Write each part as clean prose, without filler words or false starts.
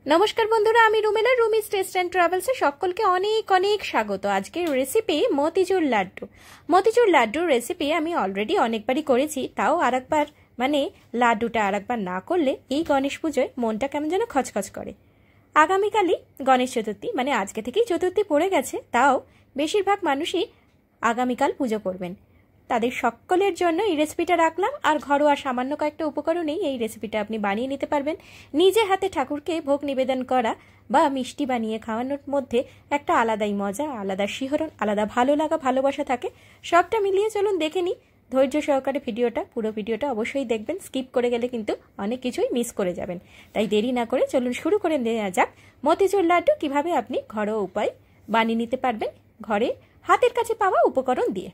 নমস্কার বন্ধুরা, আমি রুমেলা, রুমিস টেস্ট অ্যান্ড ট্রাভেলসে সকলকে অনেক অনেক স্বাগত। আজকের রেসিপি মতিচুর লাড্ডু। মতিচুর লাড্ডুর রেসিপি আমি অলরেডি অনেকবারই করেছি, তাও আরেকবার লাড্ডুটা আরেকবার না করলে এই গণেশ পুজোয় মনটা কেমন যেন খচখচ করে। আগামীকালই গণেশ চতুর্থী, আজকে থেকেই চতুর্থী পড়ে গেছে, তাও বেশিরভাগ মানুষই আগামীকাল পুজো করবেন। তাদের সকলের জন্য এই রেসিপিটা রাখলাম। আর ঘরোয়া সামান্য কয়েকটা উপকরণেই এই রেসিপিটা আপনি বানিয়ে নিতে পারবেন। নিজে হাতে ঠাকুরকে ভোগ নিবেদন করা বা মিষ্টি বানিয়ে খাওয়ানোর মধ্যে একটা আলাদাই মজা, আলাদা শিহরণ, আলাদা ভালো লাগা, ভালোবাসা থাকে। সবটা মিলিয়ে চলুন দেখে নিই ধৈর্য সহকারে ভিডিওটা। পুরো ভিডিওটা অবশ্যই দেখবেন, স্কিপ করে গেলে কিন্তু অনেক কিছুই মিস করে যাবেন। তাই দেরি না করে চলুন শুরু করে নেওয়া যাক মতিচুর লাড্ডু কিভাবে আপনি ঘরোয়া উপায় বানিয়ে নিতে পারবেন ঘরে হাতের কাছে পাওয়া উপকরণ দিয়ে।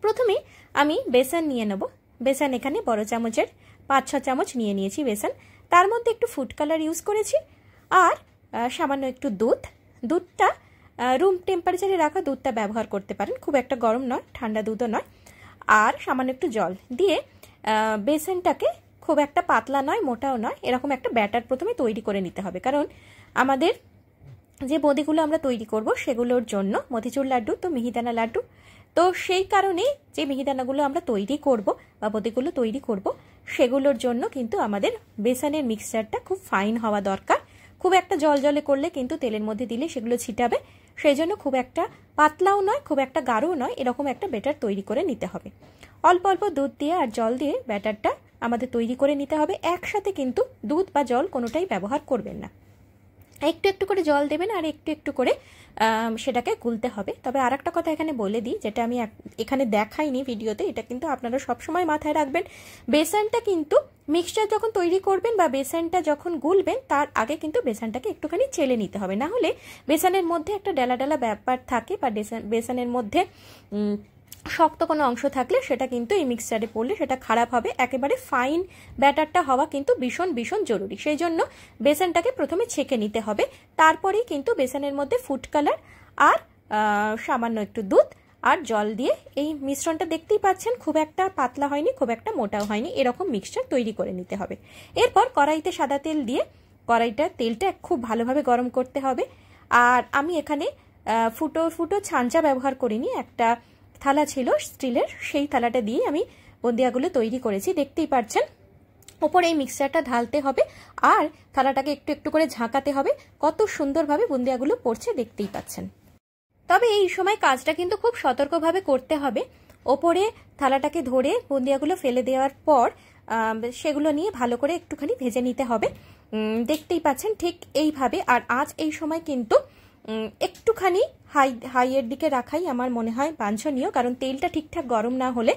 প্রথমে আমি বেসন নিয়ে নেব। বেসন এখানে বড় চামচের 5-6 চামচ নিয়ে নিয়েছি বেসন। তার মধ্যে একটু ফুড কালার ইউজ করেছি আর সামান্য একটু দুধটা রুম টেম্পারেচারে রাখা দুধটা ব্যবহার করতে পারেন, খুব একটা গরম নয়, ঠান্ডা দুধও নয়। আর সামান্য একটু জল দিয়ে বেসনটাকে খুব একটা পাতলা নয়, মোটাও নয়, এরকম একটা ব্যাটার প্রথমে তৈরি করে নিতে হবে। কারণ আমাদের যে বোঁদেগুলো আমরা তৈরি করব সেগুলোর জন্য মতিচুর লাড্ডু তো মিহিদানা লাড্ডু, তো সেই কারণে যে মিহিদানাগুলো আমরা তৈরি করব বা বোঁদেগুলো তৈরি করব সেগুলোর জন্য কিন্তু আমাদের বেসনের মিক্সচারটা খুব ফাইন হওয়া দরকার। খুব একটা জল জলে করলে কিন্তু তেলের মধ্যে দিলে সেগুলো ছিটাবে, সেই জন্য খুব একটা পাতলাও নয়, খুব একটা গাঢ়ও নয়, এরকম একটা ব্যাটার তৈরি করে নিতে হবে। অল্প অল্প দুধ দিয়ে আর জল দিয়ে ব্যাটারটা আমাদের তৈরি করে নিতে হবে। একসাথে কিন্তু দুধ বা জল কোনোটাই ব্যবহার করবেন না, একটু একটু করে জল দেবেন আর একটু একটু করে সেটাকে গুলতে হবে। তবে আর একটা কথা এখানে বলে দিই, যেটা আমি এখানে দেখাইনি ভিডিওতে, এটা কিন্তু আপনারা সবসময় মাথায় রাখবেন। বেসনটা কিন্তু মিক্সচার যখন তৈরি করবেন বা বেসনটা যখন গুলবেন তার আগে কিন্তু বেসনটাকে একটুখানি চেলে নিতে হবে, না হলে বেসনের মধ্যে একটা ডালা ডালা ব্যাপার থাকে বা বেসনের মধ্যে শক্ত কোনো অংশ থাকলে সেটা কিন্তু এই মিক্সচারে পড়লে সেটা খারাপ হবে। একেবারে ফাইন ব্যাটারটা হওয়া কিন্তু ভীষণ ভীষণ জরুরি, সেই জন্য বেসনটাকে প্রথমে ছেঁকে নিতে হবে। তারপরেই কিন্তু বেসনের মধ্যে ফুড কালার আর সামান্য একটু দুধ আর জল দিয়ে এই মিশ্রণটা দেখতেই পাচ্ছেন, খুব একটা পাতলা হয়নি, খুব একটা মোটাও হয়নি, এরকম মিক্সচার তৈরি করে নিতে হবে। এরপর কড়াইতে সাদা তেল দিয়ে তেলটা খুব ভালোভাবে গরম করতে হবে। আর আমি এখানে ফুটো ছাঁচা ব্যবহার করিনি, একটা থালা ছিল স্টিলের, সেই থালাটা দিয়ে আমি বুন্দিয়াগুলো তৈরি করেছি। দেখতেই পাচ্ছেন ওপরে এই মিক্সচারটা ঢালতে হবে আর থালাটাকে একটু একটু করে ঝাঁকাতে হবে। কত সুন্দরভাবে বুন্দিয়াগুলো পড়ছে দেখতেই পাচ্ছেন। তবে এই সময় কাজটা কিন্তু খুব সতর্কভাবে করতে হবে। ওপরে থালাটাকে ধরে বুন্দিয়াগুলো ফেলে দেওয়ার পর সেগুলো নিয়ে ভালো করে একটুখানি ভেজে নিতে হবে। দেখতেই পাচ্ছেন ঠিক এইভাবে। আর আজ এই সময় কিন্তু একটুখানি হাইয়ের দিকে রাখাই আমার মনে হয় বাঞ্ছনীয়, কারণ তেলটা ঠিকঠাক গরম না হলে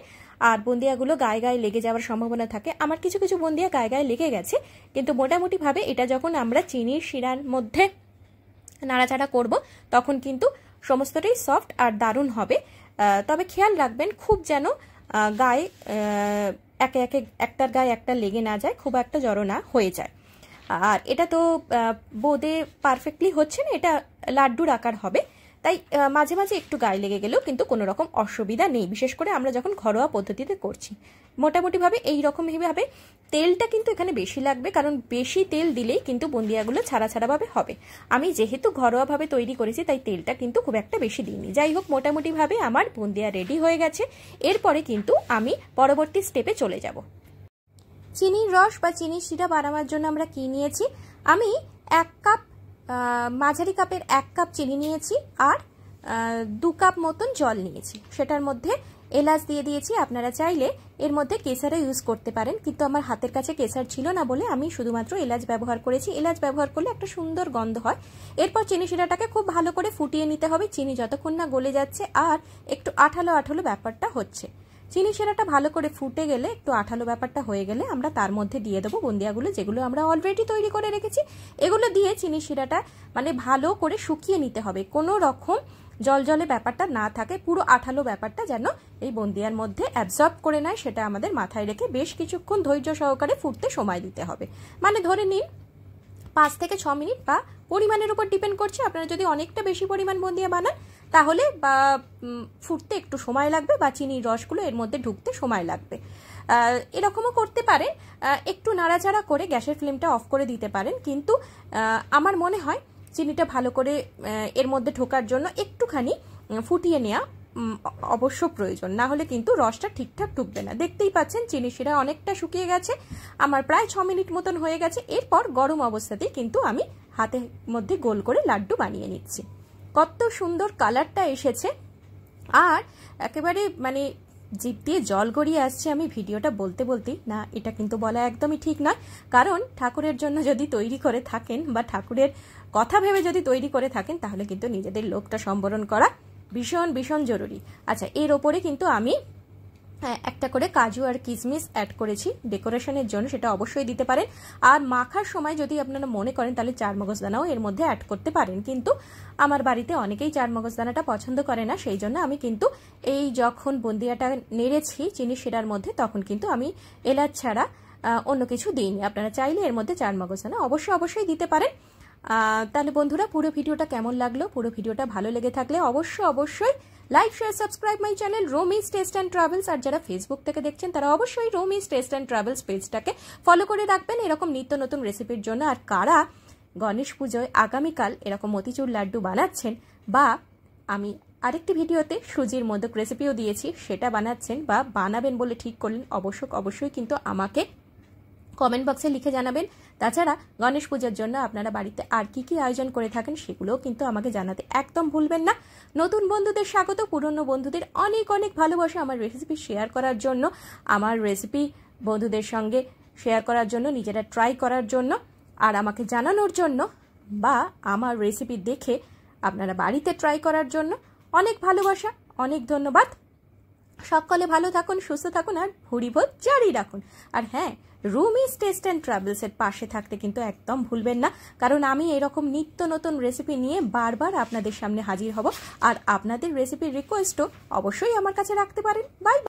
আর বুন্দিয়াগুলো গায়ে গায়ে লেগে যাওয়ার সম্ভাবনা থাকে। আমার কিছু কিছু বুন্দিয়া গায়ে গায়ে লেগে গেছে, কিন্তু মোটামুটিভাবে এটা যখন আমরা চিনির শিরার মধ্যে নাড়াচাড়া করব তখন কিন্তু সমস্তটাই সফট আর দারুণ হবে। তবে খেয়াল রাখবেন খুব যেন গায়ে একে একে একটার গায়ে একটা লেগে না যায়, খুব একটা জড়ো না হয়ে যায়। আর এটা তো বোঁদে পারফেক্টলি হচ্ছে না, এটা লাড্ডুর আকার হবে, তাই মাঝে মাঝে একটু গায়ে লেগে গেলেও কিন্তু কোনো রকম অসুবিধা নেই, বিশেষ করে আমরা যখন ঘরোয়া পদ্ধতিতে করছি। মোটামুটিভাবে এইরকমভাবে তেলটা কিন্তু এখানে বেশি লাগবে, কারণ বেশি তেল দিলেই কিন্তু বুন্দিয়াগুলো ছাড়া ছাড়াভাবে হবে। আমি যেহেতু ঘরোয়াভাবে তৈরি করেছি তাই তেলটা কিন্তু খুব একটা বেশি দিইনি। যাই হোক, মোটামুটিভাবে আমার বুন্দিয়া রেডি হয়ে গেছে। এরপরে কিন্তু আমি পরবর্তী স্টেপে চলে যাব। চিনির রস বা চিনির শিরা বানানোর জন্য আমরা কি নিয়েছি, আমি 1 কাপ মাঝারি কাপের 1 কাপ চিনি নিয়েছি আর 2 কাপ মতন জল নিয়েছি। সেটার মধ্যে এলাচ দিয়ে দিয়েছি। আপনারা চাইলে এর মধ্যে কেসারও ইউজ করতে পারেন, কিন্তু আমার হাতের কাছে কেসার ছিল না বলে আমি শুধুমাত্র এলাচ ব্যবহার করেছি। এলাচ ব্যবহার করলে একটা সুন্দর গন্ধ হয়। এরপর চিনি শিরাটাকে খুব ভালো করে ফুটিয়ে নিতে হবে, চিনি যতক্ষণ না গলে যাচ্ছে আর একটু আঠালো আঠালো ব্যাপারটা হচ্ছে। চিনি শিরাটা ভালো করে ফুটে গেলে, একটু আঠালো ব্যাপারটা হয়ে গেলে আমরা তার মধ্যে দিয়ে দেবো বুন্দিয়াগুলো, যেগুলো আমরা অলরেডি তৈরি করে রেখেছি। এগুলো দিয়ে চিনি শিরাটা ভালো করে শুকিয়ে নিতে হবে, কোনো রকম জলজলে ব্যাপারটা না থাকে, পুরো আঠালো ব্যাপারটা যেন এই বুন্দিয়ার মধ্যে অ্যাবজর্ব করে নেয়, সেটা আমাদের মাথায় রেখে বেশ কিছুক্ষণ ধৈর্য সহকারে ফুটতে সময় দিতে হবে। ধরে নিন 5 থেকে 6 মিনিট, বা পরিমাণের উপর ডিপেন্ড করছে। আপনারা যদি অনেকটা বেশি পরিমাণ বুন্দিয়া বানান তাহলে বা ফুটতে একটু সময় লাগবে বা চিনির রসগুলো এর মধ্যে ঢুকতে সময় লাগবে। এরকমও করতে পারেন, একটু নাড়াচাড়া করে গ্যাসের ফ্লেমটা অফ করে দিতে পারেন। কিন্তু আমার মনে হয় চিনিটা ভালো করে এর মধ্যে ঢোকার জন্য একটুখানি ফুটিয়ে নেওয়া অবশ্য প্রয়োজন, না হলে কিন্তু রসটা ঠিকঠাক ঢুকবে না। দেখতেই পাচ্ছেন চিনি শিরা অনেকটা শুকিয়ে গেছে, আমার প্রায় 6 মিনিট মতন হয়ে গেছে। এরপর গরম অবস্থাতেই কিন্তু আমি হাতের মধ্যে গোল করে লাড্ডু বানিয়ে নিচ্ছি। কত সুন্দর কালারটা এসেছে, আর একেবারে মানে জিভ দিয়ে জল গড়িয়ে আসছে আমি ভিডিওটা বলতে বলতেই। না, এটা কিন্তু বলা একদমই ঠিক নয়, কারণ ঠাকুরের জন্য যদি তৈরি করে থাকেন বা ঠাকুরের কথা ভেবে যদি তৈরি করে থাকেন, তাহলে কিন্তু নিজেদের লোকটা সম্বরণ করা ভীষণ ভীষণ জরুরি। আচ্ছা, এর ওপরে কিন্তু আমি একটা করে কাজু আর কিশমিশ অ্যাড করেছি ডেকোরেশনের জন্য, সেটা অবশ্যই দিতে পারেন। আর মাখার সময় যদি আপনারা মনে করেন তাহলে চারমগজদানাও এর মধ্যে অ্যাড করতে পারেন, কিন্তু আমার বাড়িতে অনেকেই চারমগজদানাটা পছন্দ করে না, সেই জন্য আমি কিন্তু এই যখন বুন্দিয়াটা নেড়েছি চিনি শিরার মধ্যে, তখন কিন্তু আমি এলাচ ছাড়া অন্য কিছু দিইনি। আপনারা চাইলে এর মধ্যে চারমগজদানা অবশ্যই দিতে পারেন। তাহলে বন্ধুরা, পুরো ভিডিওটা কেমন লাগলো? পুরো ভিডিওটা ভালো লেগে থাকলে অবশ্যই like share subscribe my channel Romiz taste and travels. আর যারা ফেসবুক থেকে দেখছেন তারা অবশ্যই রোমিজ টেস্ট অ্যান্ড ট্রাভেলস পেজটাকে ফলো করে রাখবেন এরকম নিত্য নতুন রেসিপির জন্য। আর কারা গণেশ পুজোয় আগামীকাল এরকম মতিচুর লাড্ডু বানাচ্ছেন, বা আমি আরেকটি ভিডিওতে সুজির মোদক রেসিপিও দিয়েছি, সেটা বানাচ্ছেন বা বানাবেন বলে ঠিক করলেন, অবশ্যই কিন্তু আমাকে কমেন্ট বক্সে লিখে জানাবেন। তাছাড়া গণেশ পুজোর জন্য আপনারা বাড়িতে আর কি কি আয়োজন করে থাকেন সেগুলোও কিন্তু আমাকে জানাতে একদম ভুলবেন না। নতুন বন্ধুদের স্বাগত, পুরনো বন্ধুদের অনেক ভালোবাসা আমার রেসিপি শেয়ার করার জন্য, আমার রেসিপি বন্ধুদের সঙ্গে শেয়ার করার জন্য, নিজেরা ট্রাই করার জন্য, আর আমাকে জানানোর জন্য, বা আমার রেসিপি দেখে আপনারা বাড়িতে ট্রাই করার জন্য অনেক ভালোবাসা, অনেক ধন্যবাদ। সকলে ভালো থাকুন, সুস্থ থাকুন, আর ভুরিভোজ জারি রাখুন। আর হ্যাঁ, রুমিজ টেস্ট অ্যান্ড ট্রাভেলসের পাশে থাকতে কিন্তু একদম ভুলবেন না, কারণ আমি এরকম নিত্য নতুন রেসিপি নিয়ে বারবার আপনাদের সামনে হাজির হব। আর আপনাদের রেসিপির রিকোয়েস্টও অবশ্যই আমার কাছে রাখতে পারেন। বাই।